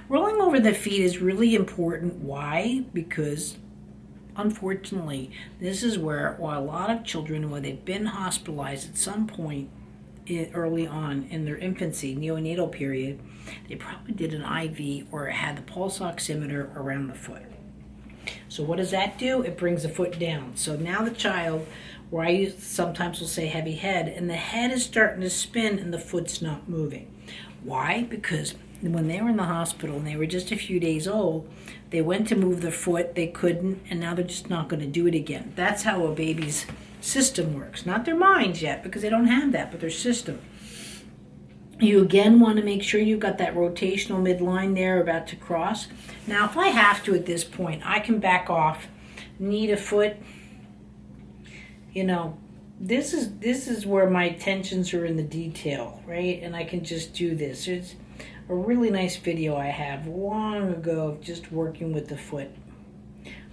Rolling over the feet is really important. Why? Because unfortunately, this is where a lot of children, when they've been hospitalized at some point early on in their infancy, neonatal period, they probably did an IV or had the pulse oximeter around the foot. So what does that do? It brings the foot down. So now the child, where I sometimes will say heavy head, and the head is starting to spin and the foot's not moving. Why? Because when they were in the hospital and they were just a few days old, they went to move their foot, they couldn't, and now they're just not going to do it again. That's how a baby's system works. Not their minds yet, because they don't have that, but their system. You again want to make sure you've got that rotational midline there about to cross. Now, if I have to at this point, I can back off, knee to foot. You know, this is where my attentions are in the detail, right? And I can just do this. It's a really nice video I have long ago of just working with the foot.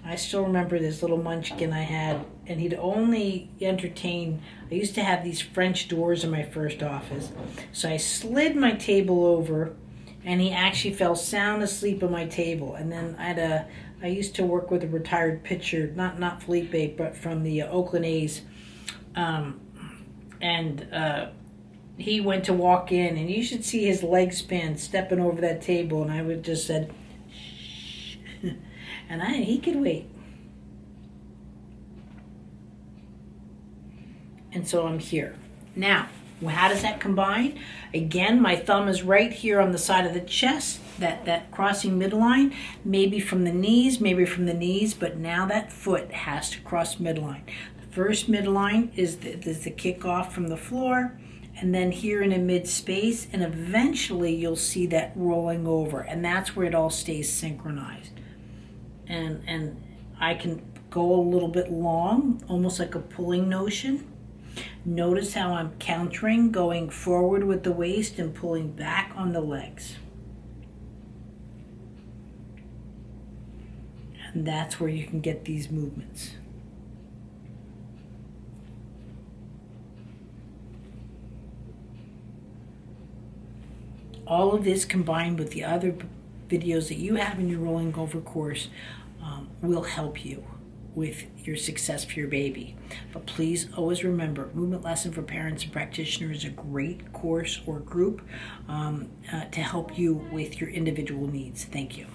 I still remember this little munchkin I had, and he'd only entertain. I used to have these French doors in my first office, so I slid my table over, and he actually fell sound asleep on my table. And then I used to work with a retired pitcher, not Felipe, but from the Oakland A's, he went to walk in, and you should see his leg span stepping over that table, and I would just said, shh. And he could wait. And so I'm here. Now, how does that combine? Again, my thumb is right here on the side of the chest, that crossing midline, maybe from the knees, but now that foot has to cross midline. The first midline is the kickoff from the floor, and then here in a mid space, and eventually you'll see that rolling over, and that's where it all stays synchronized. And I can go a little bit long, almost like a pulling notion. Notice how I'm countering, going forward with the waist and pulling back on the legs. And that's where you can get these movements. All of this combined with the other videos that you have in your rolling over course will help you with your success for your baby. But please always remember, Movement Lesson for Parents and Practitioners is a great course or group to help you with your individual needs. Thank you.